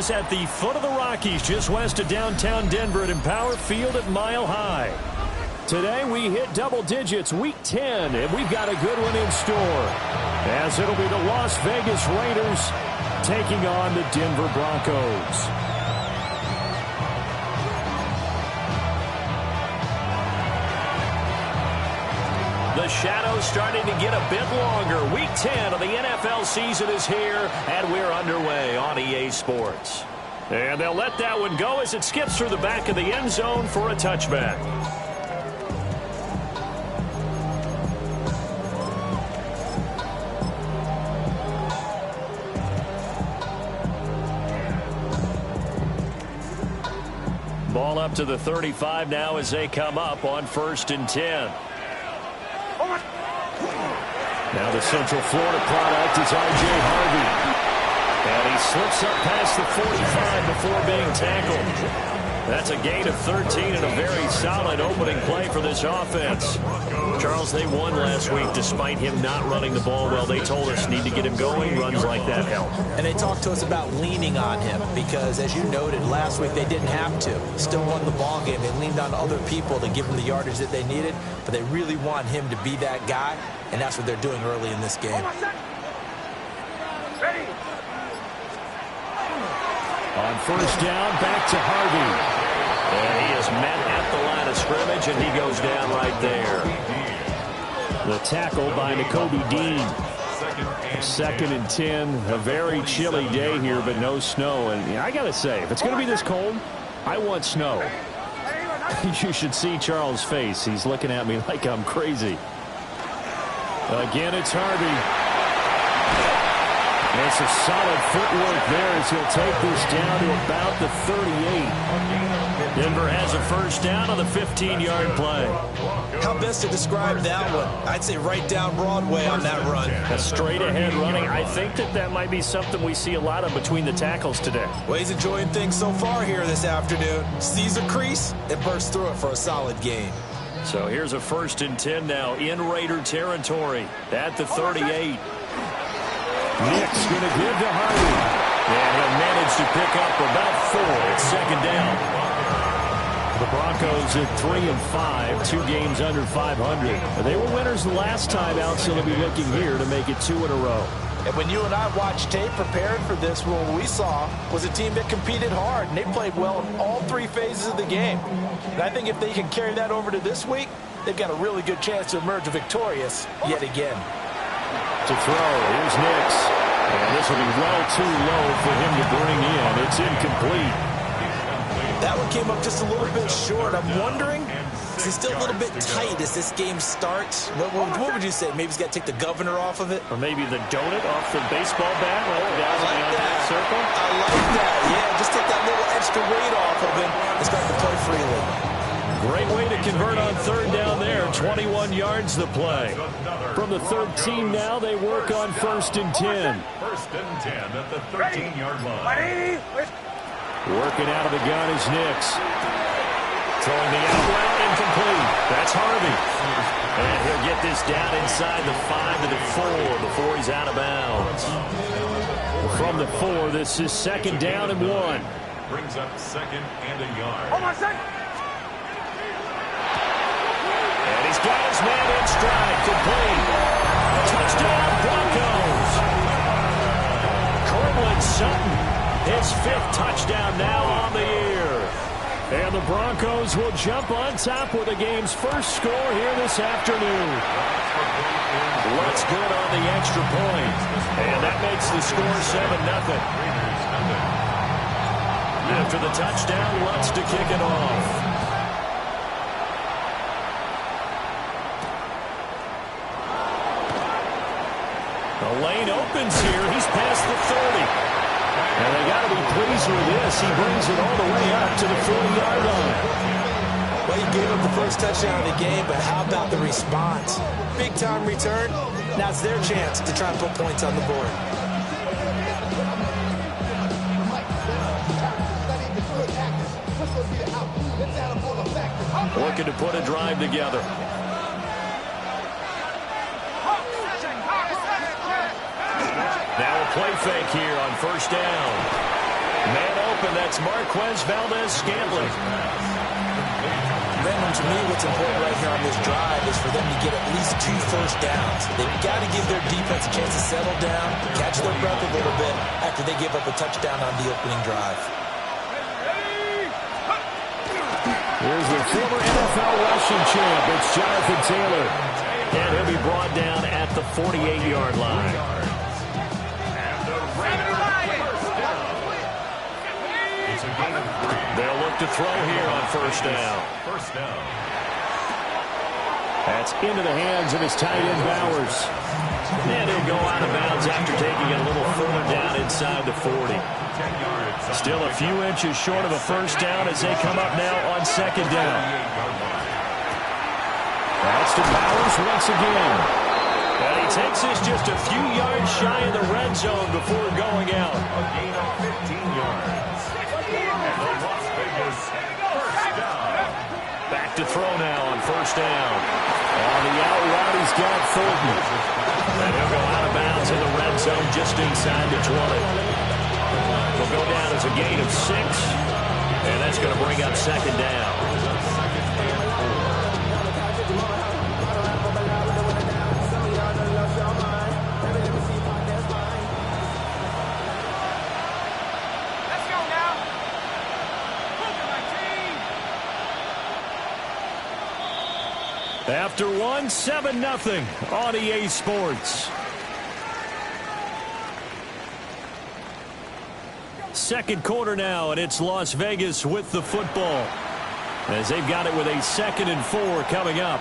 us at the foot of the Rockies, just west of downtown Denver at Empower Field at Mile High. Today we hit double digits, Week 10, and we've got a good one in store, as it'll be the Las Vegas Raiders taking on the Denver Broncos. The shadow's starting to get a bit longer. Week 10 of the NFL season is here, and we're underway on EA Sports. And they'll let that one go as it skips through the back of the end zone for a touchback. Ball up to the 35 now as they come up on 1st and 10. Now the Central Florida product is R.J. Harvey. And he slips up past the 45 before being tackled. That's a gain of 13 and a very solid opening play for this offense. Charles, they won last week despite him not running the ball well. They told us need to get him going. Runs like that help. And they talked to us about leaning on him because, as you noted, last week they didn't have to. Still won the ball game. They leaned on other people to give them the yardage that they needed, but they really want him to be that guy, and that's what they're doing early in this game. On 1st down, back to Harvey. And he is met at the line of scrimmage, and he goes down right there. The tackle by Nakobe Dean. 2nd and 10. A very chilly day here, but no snow. And I got to say, if it's going to be this cold, I want snow. You should see Charles' face. He's looking at me like I'm crazy. Again, it's Harvey. It's a solid footwork there as he'll take this down to about the 38. Denver has a 1st down on the 15-yard play. How best to describe that one? I'd say right down Broadway on that run. A straight-ahead running. I think that might be something we see a lot of between the tackles today. Well, he's enjoying things so far here this afternoon. Sees a crease and bursts through it for a solid gain. So here's a 1st and 10 now in Raider territory at the 38. Nick's going to give to Harvey. And he'll manage to pick up about 4. It's 2nd down. The Broncos at 3 and 5, 2 games under 500. They were winners the last time out, so they'll be looking here to make it 2 in a row. And when you and I watched tape preparing for this, what we saw was a team that competed hard, and they played well in all 3 phases of the game. And I think if they can carry that over to this week, they've got a really good chance to emerge victorious yet again. To throw, here's Nix. And this will be well too low for him to bring in. It's incomplete. That one came up just a little bit short. I'm wondering, is he still a little bit tight as this game starts? What would you say? Maybe he's got to take the governor off of it? Or maybe the donut off the baseball bat right down I like that. Circle? I like that. Yeah, just take that little extra weight off of him and start to play freely. Great way to convert on 3rd down there. 21 yards the play. From the 13 now, they work on 1st and 10. 1st and 10 at the 13-yard line. Working out of the gun is Nix. Throwing the out route, incomplete. That's Harvey. And he'll get this down inside the 5 to the 4 before he's out of bounds. From the 4, this is 2nd down and 1. Brings up 2nd and a yard. And he's got his man in stride, complete. Touchdown, Broncos. Cortland Sutton, his 5th touchdown now on the year. And the Broncos will jump on top with the game's first score here this afternoon. Lutz good on the extra point. And that makes the score 7-0. After the touchdown, Lutz to kick it off. The lane opens here. He's past the 30. And they got to be pleased with this. He brings it all the way up to the 40-yard line. Well, he gave up the first touchdown of the game, but how about the response? Big-time return. Now it's their chance to try and put points on the board. Looking to put a drive together. Now a play fake here on 1st down. Man open. That's Marquez Valdes-Scantling. Brandon, to me, what's important right here on this drive is for them to get at least 2 first downs. They've got to give their defense a chance to settle down, catch their breath a little bit after they give up a touchdown on the opening drive. Here's the former NFL rushing champ. It's Jonathan Taylor. And he'll be brought down at the 48-yard line. They'll look to throw here on first down. That's into the hands of his tight end, Bowers. And he'll go out of bounds after taking it a little further down inside the 40. Still a few inches short of a first down as they come up now on second down. That's to Bowers once again. And he takes this just a few yards shy of the red zone before going out. A gain of 15 yards. And the Las Vegas first down. Back to throw now on first down. On the out route, he's got Fulton. And he'll go out of bounds in the red zone just inside the 20. Will go down as a gain of 6. And that's going to bring up second down. After one, 7-0 on EA Sports. Second quarter now, and it's Las Vegas with the football, as they've got it with a 2nd and 4 coming up.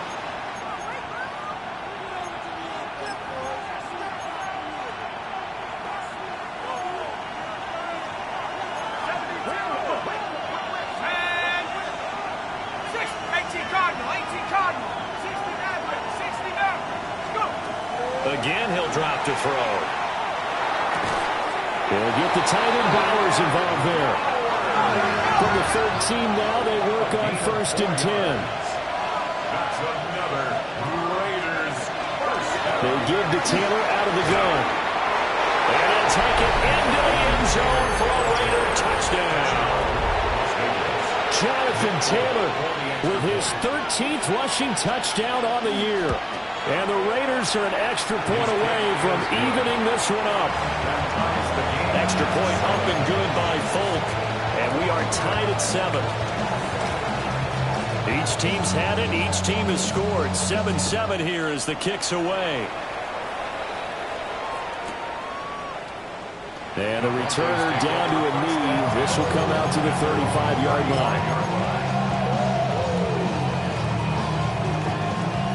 Again, he'll drop to throw. They'll get the tight end Bowers involved there. From the 13 now, they work on 1st and 10. That's another Raiders first down. They give to Taylor out of the gun. And he'll take it into the end zone for a Raider touchdown. Jonathan Taylor with his 13th rushing touchdown on the year. And the Raiders are an extra point away from evening this one up. Extra point up and good by Folk. And we are tied at 7. Each team's had it. Each team has scored. 7-7 here as the kick's away. And the returner down to a knee. This will come out to the 35-yard line.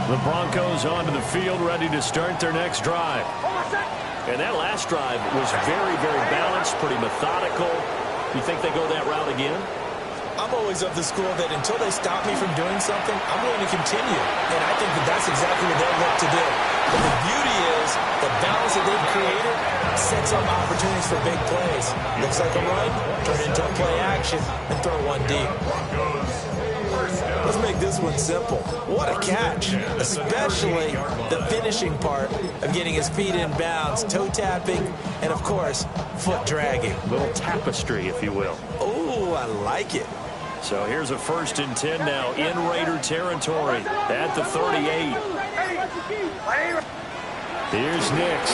The Broncos onto the field, ready to start their next drive. And that last drive was very, very balanced, pretty methodical. You think they go that route again? I'm always of the school that until they stop me from doing something, I'm going to continue. And I think that that's exactly what they'll look to do. But the beauty is the balance that they've created sets up opportunities for big plays. Looks like a run, turn into a play action, and throw one deep. Let's make this one simple. What a catch, especially the finishing part of getting his feet in bounds, toe tapping, and of course, foot dragging. A little tapestry, if you will. Oh, I like it. So here's a 1st and 10 now in Raider territory at the 38. Here's Nix.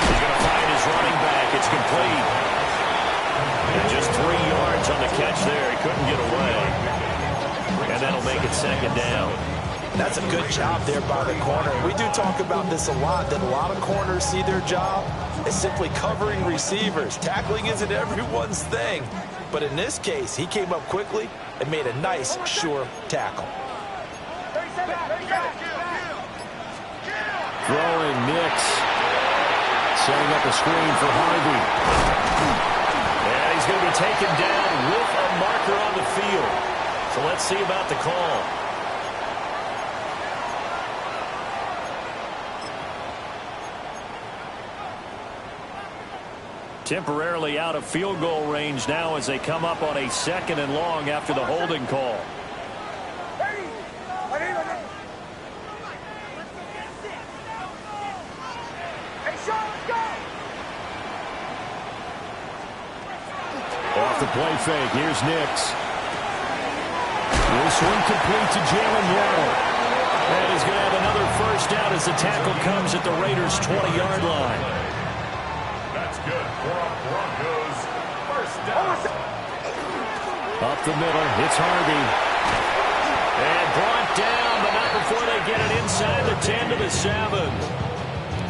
He's going to find his running back. It's complete. And just 3 yards on the catch there. He couldn't get away. And that'll make it second down. That's a good job there by the corner. We do talk about this a lot, that a lot of corners see their job as simply covering receivers. Tackling isn't everyone's thing. But in this case, he came up quickly and made a nice, sure tackle. Throwing Nix. Setting up a screen for Harvey. And he's going to be taken down with a marker on the field. So let's see about the call. Temporarily out of field goal range now as they come up on a 2nd and long after the holding call. off the play fake. Here's Nix. This one complete to Jalen Waddle. And he's going to have another first down as the tackle comes at the Raiders' 20-yard line. That's good for a Broncos first down. Up the middle, it's Harvey. And brought down, but not before they get it inside the 10 to the 7.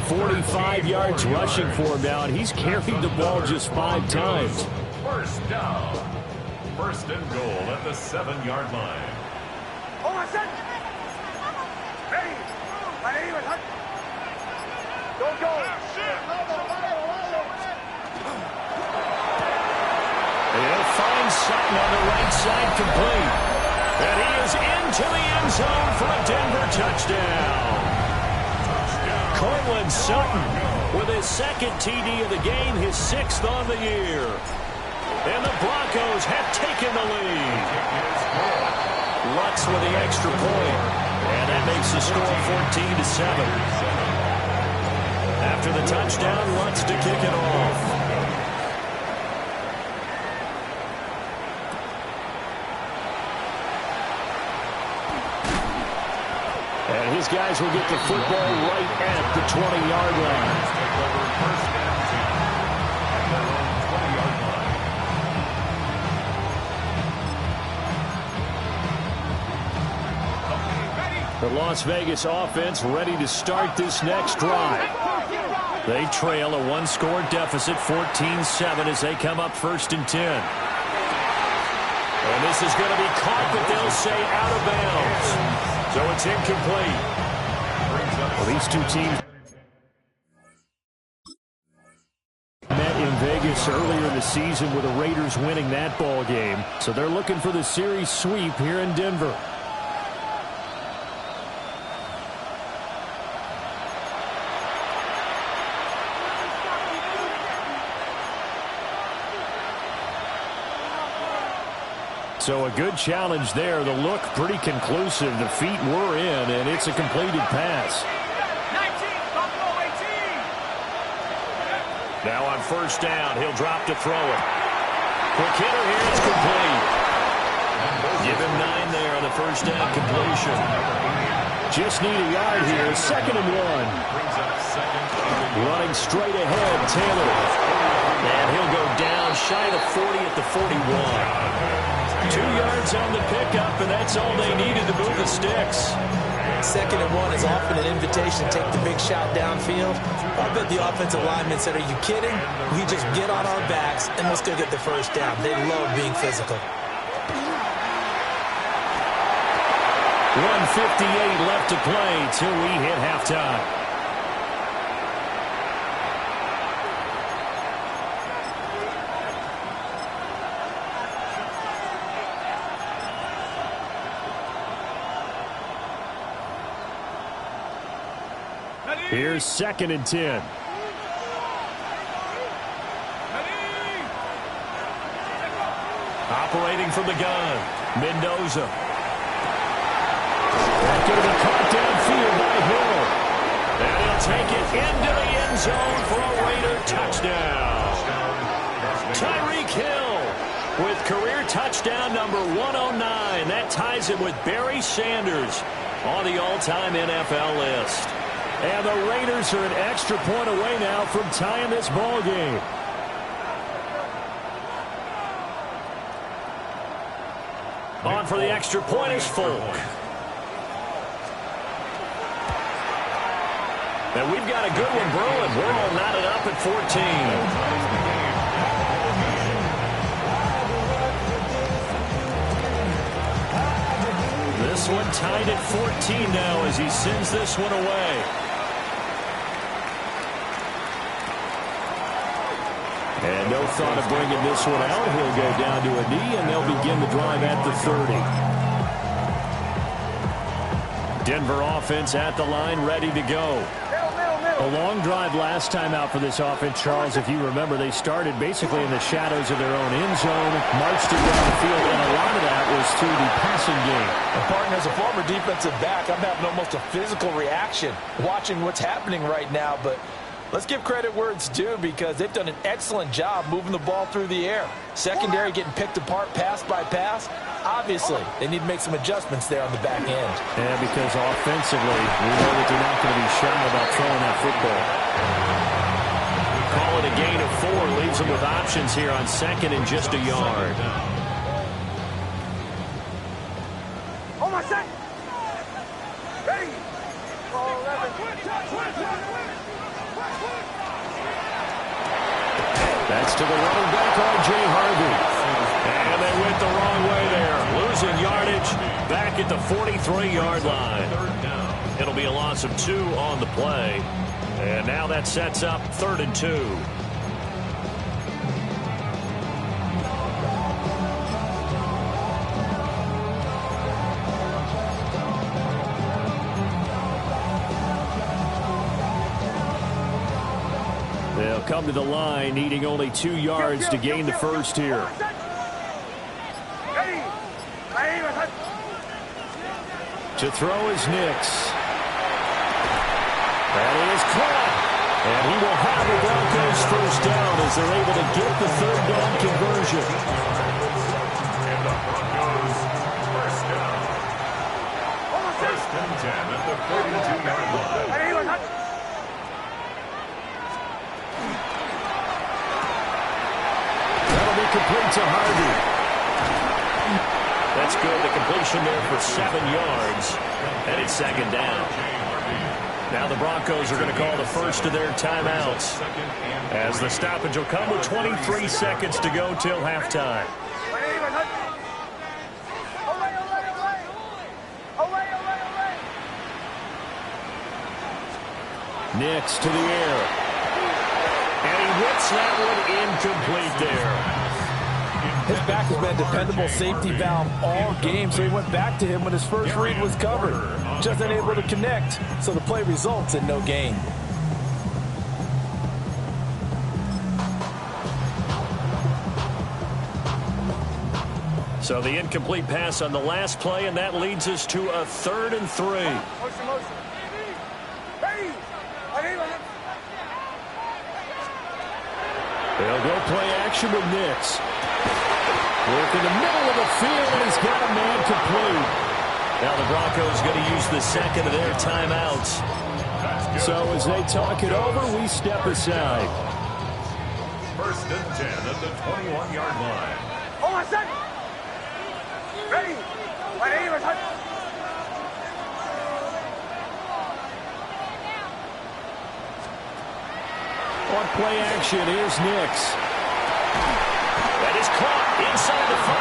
45 yards rushing for him now, and he's carried the ball just 5 times. First down. First and goal at the 7-yard line. Don't go. He'll find Sutton on the right side complete. And he is into the end zone for a Denver touchdown. Courtland Sutton with his second TD of the game, his 6th on the year. And the Broncos have taken the lead. Lutz with the extra point. And that makes the score 14-7. After the touchdown, Lutz to kick it off. And his guys will get the football right at the 20-yard line. First and 10 at their own 20-yard line. The Las Vegas offense ready to start this next drive. They trail a 1-score deficit, 14-7, as they come up 1st and 10. And this is going to be caught, but they'll say out of bounds. So it's incomplete. Well, these two teams met in Vegas earlier in the season with the Raiders winning that ball game. So they're looking for the series sweep here in Denver. So a good challenge there. The look pretty conclusive. The feet were in, and it's a completed pass. 19, now on first down, he'll drop to throw it. Quick hitter here, it's complete. Give him 9 there on the first down completion. Just need a yard here, 2nd and 1. Running straight ahead, Taylor. And he'll go down shy of the 40 at the 41. 2 yards on the pickup, and that's all they needed to move the sticks. 2nd and 1 is often an invitation to take the big shot downfield. I bet the offensive lineman said, are you kidding? We just get on our backs, and let's go get the first down. They love being physical. 1:58 left to play till we hit halftime. Here's 2nd and 10. Operating from the gun, Mendoza. That's going to be caught downfield by Hill. And he'll take it into the end zone for a Raider touchdown. Tyreek Hill with career touchdown number 109. That ties him with Barry Sanders on the all-time NFL list. And the Raiders are an extra point away now from tying this ball game. On for the extra point is Folk. And we've got a good one brewing. We're all knotted up at 14. This one tied at 14 now as he sends this one away. And no thought of bringing this one out. He'll go down to a knee, and they'll begin the drive at the 30. Denver offense at the line, ready to go. A long drive last time out for this offense, Charles. If you remember, they started basically in the shadows of their own end zone, marched it down the field, and a lot of that was through the passing game. Partner, as a former defensive back, I'm having almost a physical reaction watching what's happening right now, but Let's give credit where it's due because they've done an excellent job moving the ball through the air. Secondary getting picked apart pass by pass. Obviously, they need to make some adjustments there on the back end. Yeah, because offensively, we know that they're not going to be shy about throwing that football. Call it a gain of 4. Leaves them with options here on second and just a yard. Oh, my son! Ready! That's to the running back, R.J. Harvey. And they went the wrong way there. Losing yardage back at the 43-yard line. It'll be a loss of 2 on the play. And now that sets up 3rd and 2. They'll come to the line, needing only 2 yards to gain the first here. To throw is Nix. That is caught. And he will have the Broncos first down as they're able to get the 3rd down conversion. And the Broncos first down. First and 10 at the 42-yard line. That'll be complete to Harvey. That's good. The completion there for 7 yards. And it's 2nd down. Now the Broncos are going to call the first of their timeouts, as the stoppage will come with 23 seconds to go till halftime. Nix to the air. And he whips that one incomplete there. His back has been a dependable safety valve all game, so he went back to him when his first read was covered. Just unable to connect, so the play results in no gain. So the incomplete pass on the last play, and that leads us to a 3rd and 3. They'll go play action with Nix. Work in the middle of the field, and he's got a man complete. Now the Broncos going to use the 2nd of their timeouts. So as they talk it over, we step aside. First and 10 at the 21-yard line. Oh, my son! Ready! On play action, here's Nix. That is caught inside the 5.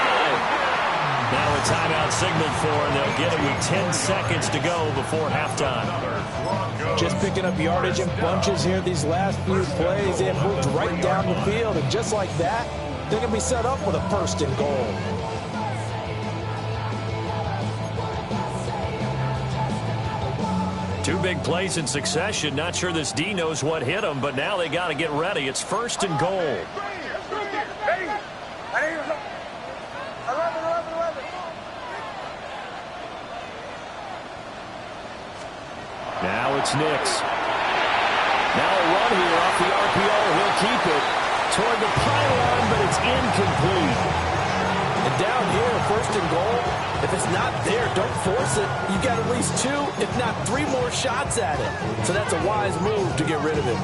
Now a timeout signaled for, and they'll get it with 10 seconds to go before halftime. Just picking up yardage in bunches here these last few plays. They have moved right down the field, and just like that, they're going to be set up with a 1st and goal. Two big plays in succession. Not sure this D knows what hit him, but now they got to get ready. It's 1st and goal. Now it's Nix. Now a run here off the RPO. He'll keep it toward the pylon, but it's incomplete. And down here, 1st and goal, if it's not there, don't force it. You've got at least 2, if not 3 more shots at it. So that's a wise move to get rid of it.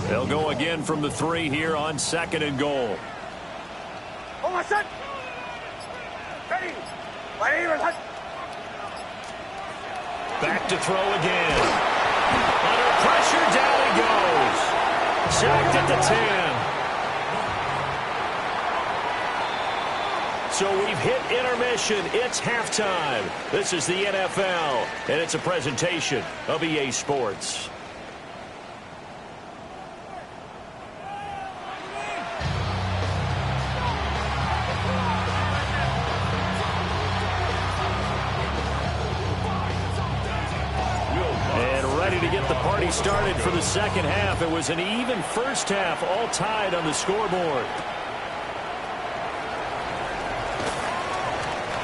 They'll go again from the 3 here on 2nd and goal. Oh, my son! Ready! Back to throw again. Under pressure, down he goes. Sacked at the 10. So we've hit intermission. It's halftime. This is the NFL, and it's a presentation of EA Sports. to get the party started for the second half. It was an even first half, all tied on the scoreboard.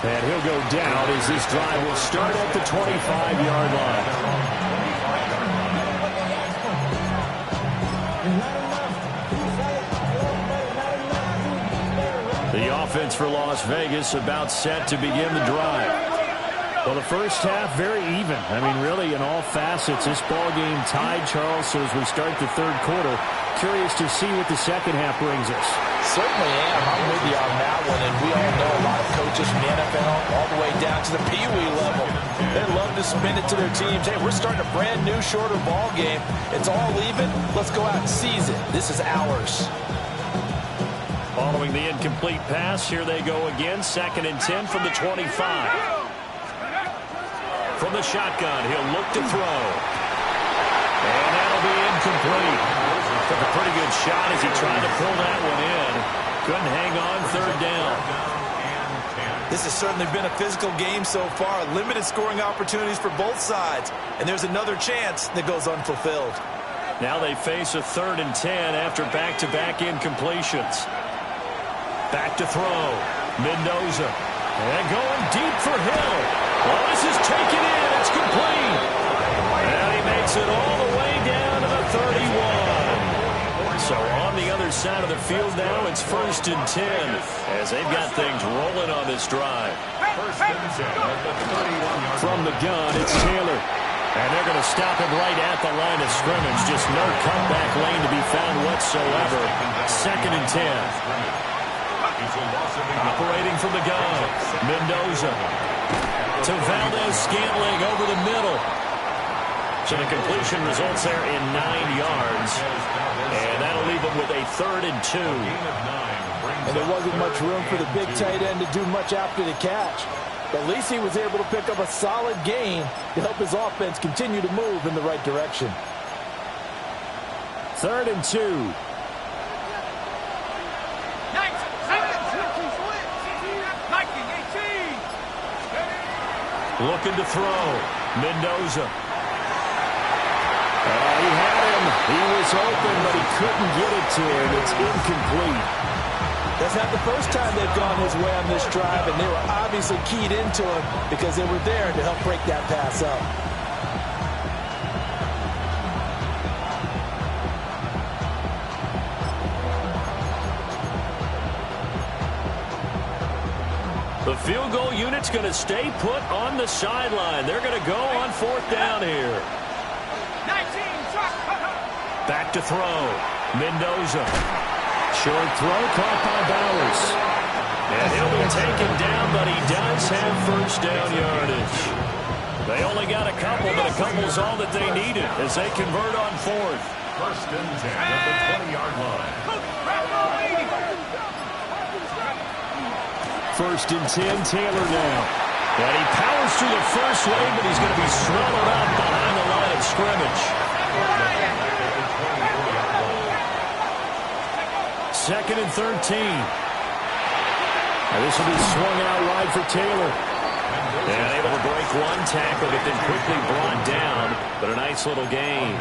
And he'll go down as this drive will start at the 25-yard line. The offense for Las Vegas about set to begin the drive. Well, the first half, very even. I mean, really, in all facets, this ball game tied, Charles. So as we start the third quarter, curious to see what the second half brings us. Certainly am. I'm with you on that one. And we all know a lot of coaches from the NFL all the way down to the Pee Wee level. They love to spin it to their teams. Hey, we're starting a brand new, shorter ball game. It's all even. Let's go out and seize it. This is ours. Following the incomplete pass, here they go again. 2nd and 10 from the 25. From the shotgun, he'll look to throw. And that'll be incomplete. Took a pretty good shot as he tried to pull that one in. Couldn't hang on 3rd down. This has certainly been a physical game so far. Limited scoring opportunities for both sides. And there's another chance that goes unfulfilled. Now they face a 3rd and 10 after back-to-back incompletions. Back to throw. Mendoza. And going deep for Hill. Well, this is taken in. It's complete. And he makes it all the way down to the 31. So on the other side of the field now, it's 1st and 10 as they've got things rolling on this drive. From the gun, it's Taylor. And they're going to stop him right at the line of scrimmage. Just no comeback lane to be found whatsoever. 2nd and 10. Operating from the gun, Mendoza to Valdez-Scantling over the middle. So the completion results there in 9 yards. And that'll leave them with a 3rd and 2. And there wasn't much room for the big tight end to do much after the catch. But at least he was able to pick up a solid gain to help his offense continue to move in the right direction. 3rd and 2. Looking to throw. Mendoza. He had him. He was open, but he couldn't get it to him. It's incomplete. That's not the first time they've gone his way on this drive, and they were obviously keyed into him because they were there to help break that pass up. The field goal unit's going to stay put on the sideline. They're going to go on 4th down here. Back to throw. Mendoza. Short throw caught by Bowers. And he'll be taken down, but he does have 1st down yardage. They only got a couple, but a couple's all that they needed as they convert on 4th. 1st and 10 at the 20-yard line. 1st and 10, Taylor now. And he powers through the first wave, but he's going to be swallowed up behind the line of scrimmage. 2nd and 13. Now this will be swung out wide for Taylor. And able to break one tackle, but then quickly brought down. But a nice little gain.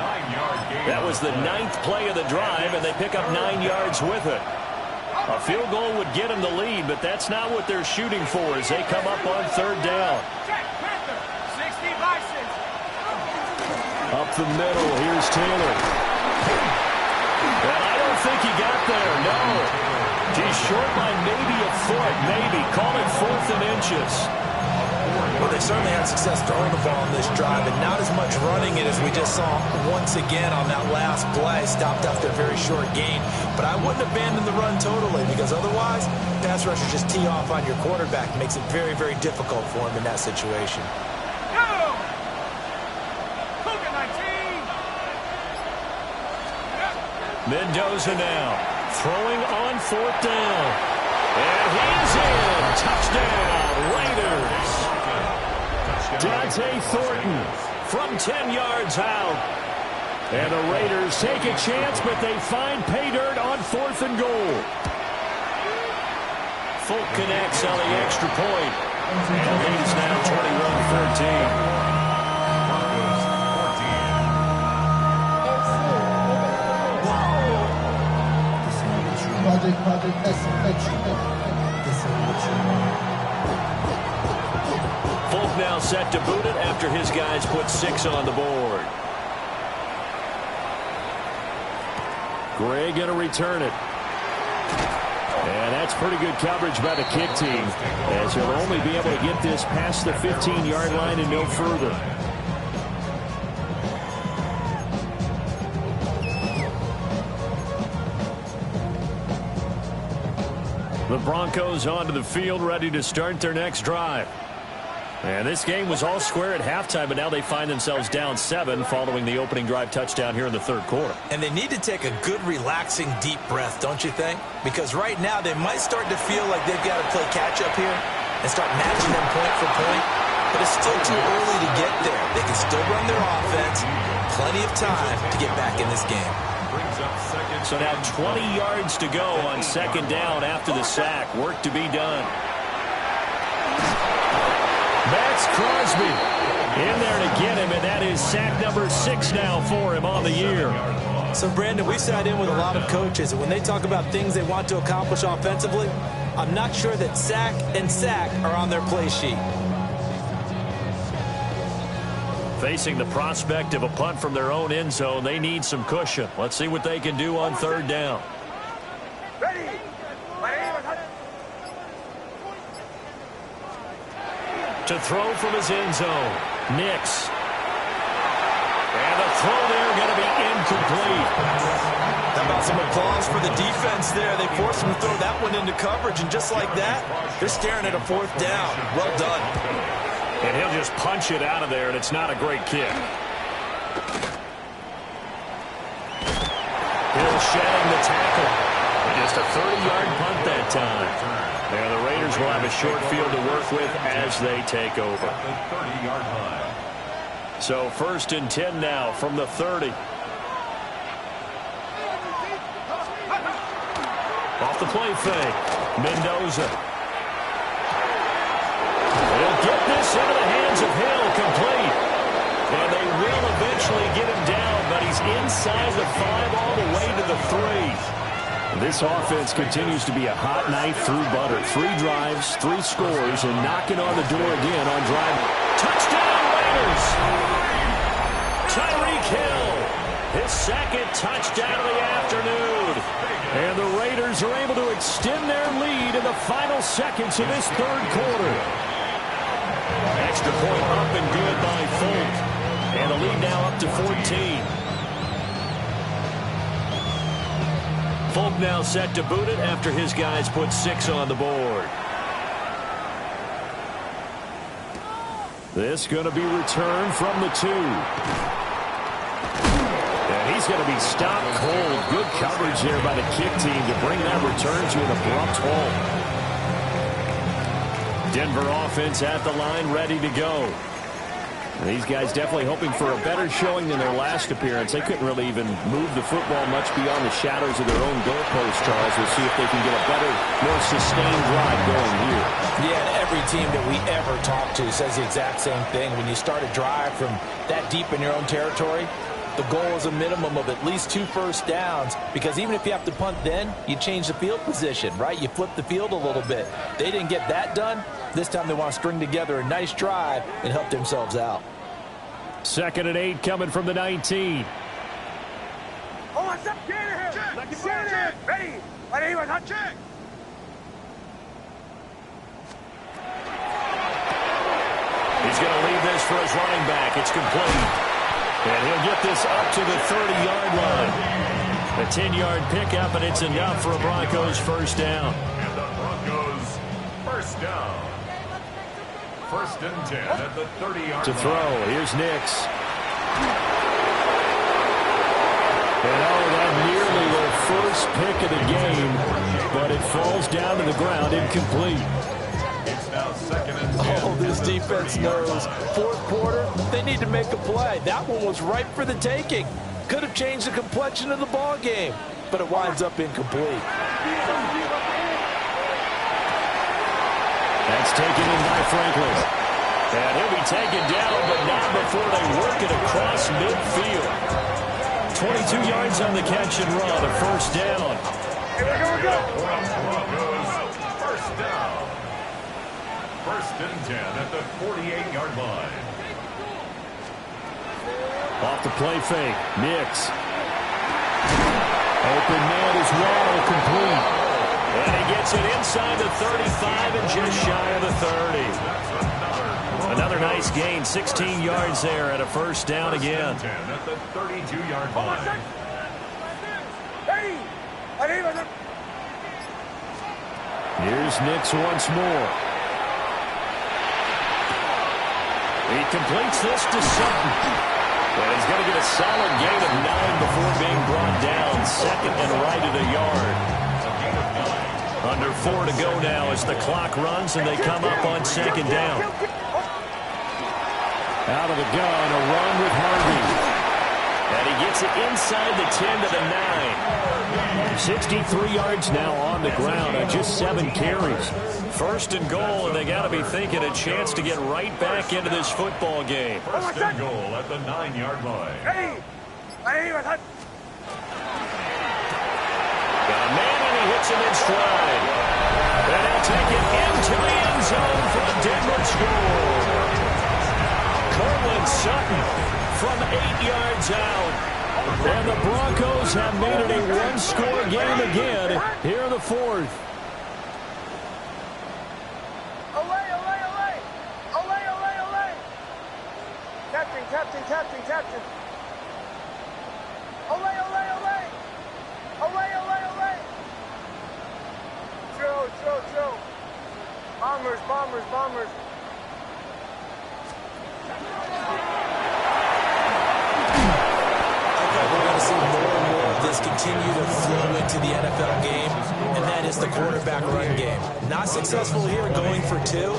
That was the 9th play of the drive, and they pick up 9 yards with it. A field goal would get them the lead, but that's not what they're shooting for as they come up on 3rd down. Up the middle, here's Taylor. And I don't think he got there, no. He's short by maybe a foot, maybe. Call it 4th and inches. Well, they certainly had success throwing the ball on this drive, and not as much running it as we just saw once again on that last play. Stopped after a very short gain. But I wouldn't abandon the run totally, because otherwise, pass rushers just tee off on your quarterback. It makes it very, very difficult for him in that situation. Mendoza now, throwing on 4th down. And he's in. Touchdown, Raiders. Dante Thornton from 10 yards out. And the Raiders take a chance, but they find pay dirt on 4th and goal. Folk connects on the extra point. And the lead is now 21-14. Folk now set to boot it after his guys put 6 on the board. Gray going to return it. And that's pretty good coverage by the kick team, as he'll only be able to get this past the 15-yard line and no further. The Broncos onto the field, ready to start their next drive. And this game was all square at halftime, but now they find themselves down 7 following the opening drive touchdown here in the third quarter. And they need to take a good, relaxing, deep breath, don't you think? Because right now they might start to feel like they've got to play catch-up here and start matching them point for point. But it's still too early to get there. They can still run their offense. Plenty of time to get back in this game. So now 20 yards to go on second down after the sack. Work to be done. Max Crosby in there to get him, and that is sack number 6 now for him on the year. So, Brandon, we sat in with a lot of coaches, and when they talk about things they want to accomplish offensively, I'm not sure that sack and sack are on their play sheet. Facing the prospect of a punt from their own end zone, they need some cushion. Let's see what they can do on third down. Ready. To throw from his end zone, Nix. And the throw there going to be incomplete. How about some applause for the defense there? They forced him to throw that one into coverage, and just like that, they're staring at a fourth down. Well done. And he'll just punch it out of there, and it's not a great kick. Hill shedding the tackle. Just a 30-yard punt that time. And the Raiders will have a short field to work with as they take over. So 1st and 10 now from the 30. Off the play fake. Mendoza. They'll get this into the hands of Hill, complete. And they will eventually get him down, but he's inside the 5 all the way to the 3. This offense continues to be a hot knife through butter. 3 drives, 3 scores, and knocking on the door again on drive. Touchdown, Raiders! Tyreek Hill, his 2nd touchdown of the afternoon. And the Raiders are able to extend their lead in the final seconds of this third quarter. Extra point up and good by Folk. And the lead now up to 14. Folk now set to boot it after his guys put 6 on the board. This going to be returned from the 2. And he's going to be stopped cold. Good coverage there by the kick team to bring that return to an abrupt halt. Denver offense at the line, ready to go. And these guys definitely hoping for a better showing than their last appearance. They couldn't really even move the football much beyond the shadows of their own goalpost, Charles. We'll see if they can get a better, more sustained drive going here. Yeah, and every team that we ever talk to says the exact same thing. When you start a drive from that deep in your own territory, the goal is a minimum of at least 2 first downs, because even if you have to punt then, you change the field position, right? You flip the field a little bit. They didn't get that done. This time they want to string together a nice drive and help themselves out. 2nd and 8 coming from the 19. Oh, what's up? Get here. Check. Ready. Ready. Check. He's going to leave this for his running back. It's complete. And he'll get this up to the 30-yard line. A 10-yard pickup, and it's enough for a Broncos first down. And the Broncos first down. 1st and 10 at the 30-yard line. To throw, here's Nix. And that nearly their first pick of the game, but it falls down to the ground incomplete. It's now 2nd and 10. Oh, this defense knows. 4th quarter, they need to make a play. That one was ripe for the taking. Could have changed the complexion of the ball game, but it winds up incomplete. That's taken in by Franklin. And he'll be taken down, but not before they work it across midfield. 22 yards on the catch and run, a first down. Broncos, first down. First and 10 at the 48-yard line. Off the play fake. Nix. Open man is Waddle, complete. And he gets it inside the 35 and just shy of the 30. Another nice gain, 16 yards there at a first down again. 10 at the 32-yard line. Here's Nix once more. He completes this to Sutton. And he's going to get a solid gain of 9 before being brought down. Second and right at a yard. Under 4 to go now as the clock runs and they come up on second down. Out of the gun, a run with Harvey. And he gets it inside the 10 to the 9. 63 yards now on the ground on just 7 carries. First and goal, and they got to be thinking a chance to get right back into this football game. First and goal at the 9-yard line. Got a man, and he hits him in stride. And he'll take it into the end zone for the Denver score. Courtland Sutton from 8 yards out. And the Broncos have made it a one-score game again here in the fourth. Captain. Olay. Drill. Bombers. We're going to see more and more of this continue to flow into the NFL game, and that is the quarterback run game. Not successful here going for 2,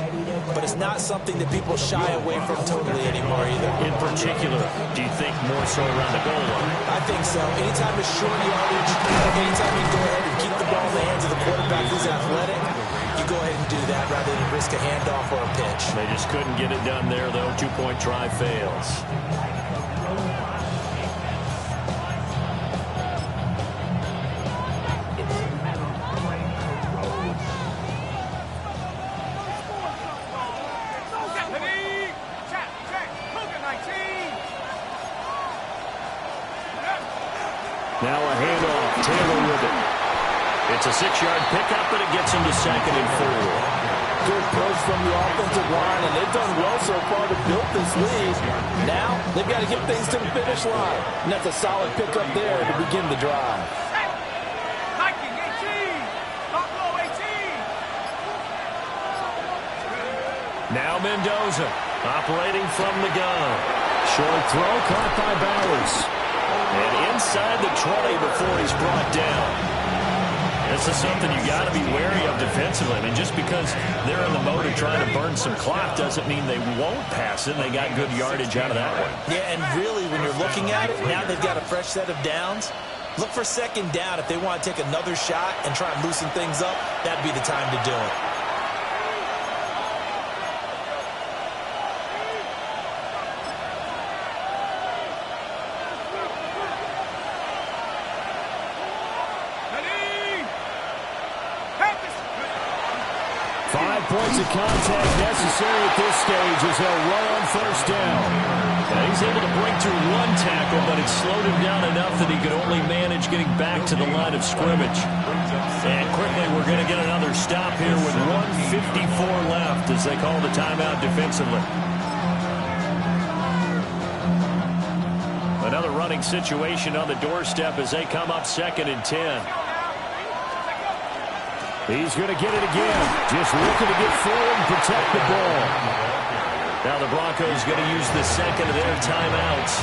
but it's not something that people shy away from totally anymore either. In particular, do you think more so around the goal line? I think so. Anytime it's short yardage, anytime you go ahead and keep the ball in the hands of the quarterback who's athletic, you go ahead and do that rather than risk a handoff or a pitch. They just couldn't get it done there, though. 2-point try fails. Now a handoff. Taylor with it. It's a 6-yard pickup, but it gets him to second and 4. Good push from the offensive line, and they've done well so far to build this lead. Now, they've got to get things to the finish line. And that's a solid pickup there to begin the drive. Hiking 18. Buffalo 18. Now Mendoza operating from the gun. Short throw caught by Bowers. And inside the 20 before he's brought down. This is something you got to be wary of defensively. I mean, just because they're in the mode of trying to burn some clock doesn't mean they won't pass it. They got good yardage out of that one. Yeah, and really, when you're looking at it, now they've got a fresh set of downs. Look for second down. If they want to take another shot and try and loosen things up, that'd be the time to do it. Points of contact necessary at this stage as they'll run on first down. And he's able to break through 1 tackle, but it slowed him down enough that he could only manage getting back to the line of scrimmage. And quickly, we're going to get another stop here with 1:54 left as they call the timeout defensively. Another running situation on the doorstep as they come up second and 10. He's going to get it again. Just looking to get forward and protect the ball. Now the Broncos going to use the second of their timeouts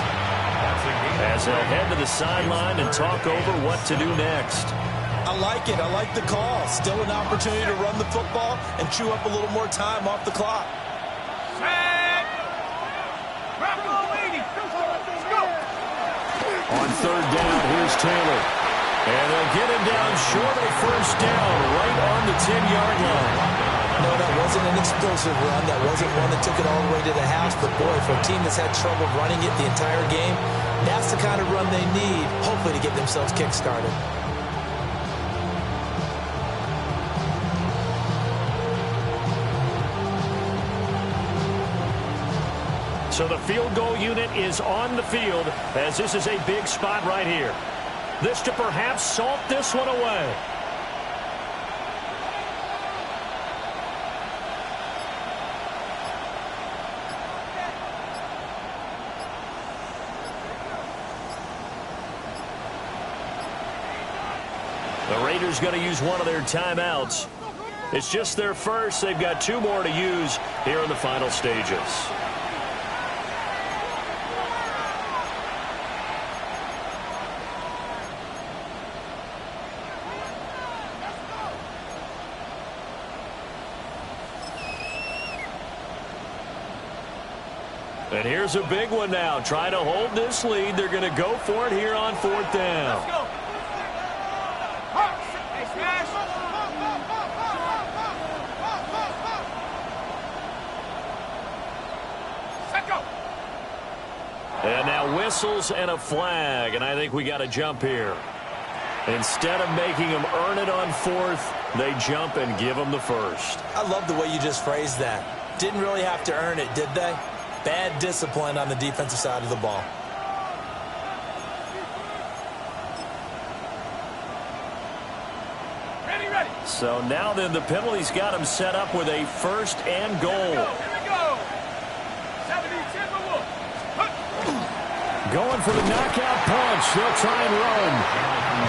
as they'll head to the sideline and talk over what to do next. I like it. I like the call. Still an opportunity to run the football and chew up a little more time off the clock. On third down, here's Taylor. And they'll get him down short of first down, right on the 10-yard line. No, that wasn't an explosive run. That wasn't one that took it all the way to the house. But, boy, for a team that's had trouble running it the entire game, that's the kind of run they need, hopefully, to get themselves kick-started. So the field goal unit is on the field as this is a big spot right here. This to perhaps salt this one away. The Raiders going to use one of their timeouts. It's just their first. They've got 2 more to use here in the final stages. And here's a big one now. Trying to hold this lead. They're going to go for it here on 4th down. Let's go. Hey, smash. Set go. And now whistles and a flag. And I think we got to jump here. Instead of making them earn it on 4th, they jump and give them the first. I love the way you just phrased that. Didn't really have to earn it, did they? Bad discipline on the defensive side of the ball. Ready. So now then the penalty's got him set up with a 1st and goal. Here we go. 70 Timberwolves. Going for the knockout punch. They'll try and run.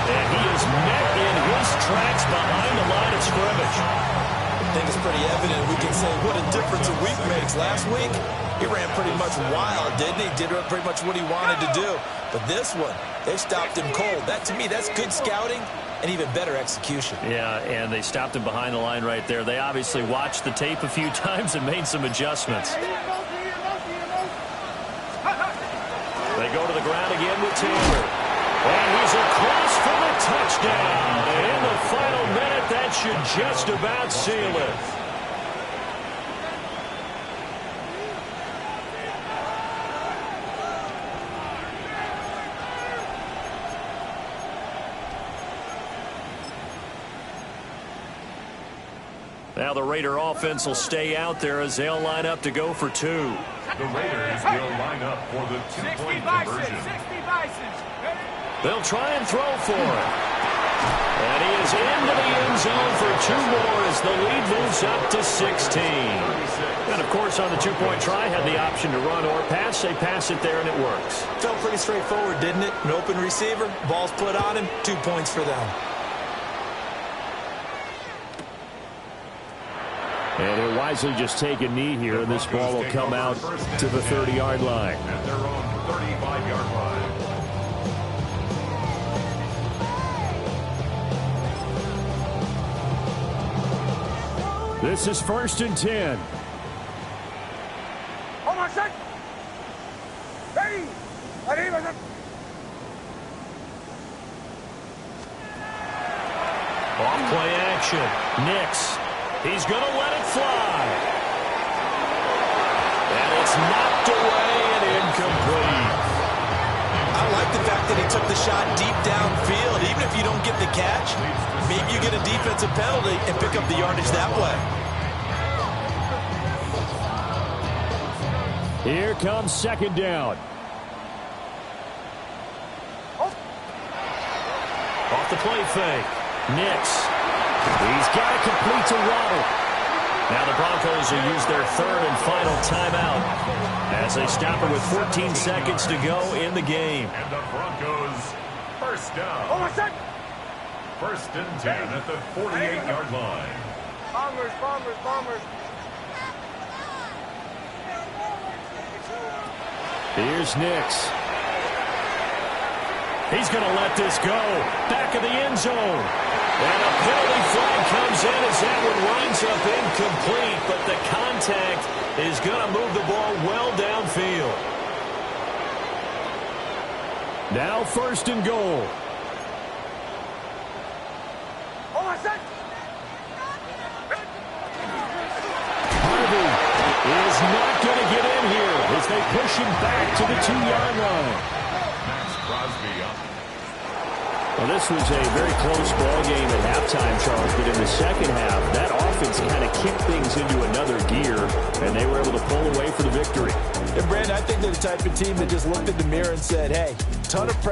And he is met in his tracks behind the line of scrimmage. I think it's pretty evident. We can say what a difference a week makes. Last week, he ran pretty much wild, didn't he? Did pretty much what he wanted to do. But this one, they stopped him cold. That, to me, that's good scouting and even better execution. Yeah, and they stopped him behind the line right there. They obviously watched the tape a few times and made some adjustments. They go to the ground again with Taylor. And he's across for the touchdown. And in the final minute, that should just about seal it. Now the Raider offense will stay out there as they'll line up to go for 2. The Raiders will line up for the 2-point conversion. 60 Bisons. They'll try and throw for it. And he is into the end zone for 2 more as the lead moves up to 16. And, of course, on the 2-point try, had the option to run or pass. They pass it there, and it works. Felt pretty straightforward, didn't it? An open receiver, ball's put on him, 2 points for them. And he'll wisely just take a knee here, and this ball will come out to the 30-yard line. At their own 35-yard line. This is 1st and 10. Hold on, set. Ready. Off play action. Nix. He's going to let it fly. And it's knocked away and incomplete. I like the fact that he took the shot deep downfield. Even if you don't get the catch, maybe you get a defensive penalty and pick up the yardage that way. Here comes 2nd down. Off the play fake. Nix. He's got it complete to Waddle. Now the Broncos will use their 3rd and final timeout as they stop it with 14 seconds to go in the game. And the Broncos, 1st down. Hold on, set. 1st and 10 at the 48-yard line. Bombers. Here's Nix. He's going to let this go. Back of the end zone. And a penalty flag comes in as that one winds up incomplete, but the contact is going to move the ball well downfield. Now 1st and goal. Hold on, set. Harvey is not going to get in here as they push him back to the 2-yard line. Max Crosby up. Well, this was a very close ball game at halftime, Charles, but in the second half, that offense kind of kicked things into another gear, and they were able to pull away for the victory. And, Brandon, I think they're the type of team that just looked in the mirror and said, hey, ton of pressure.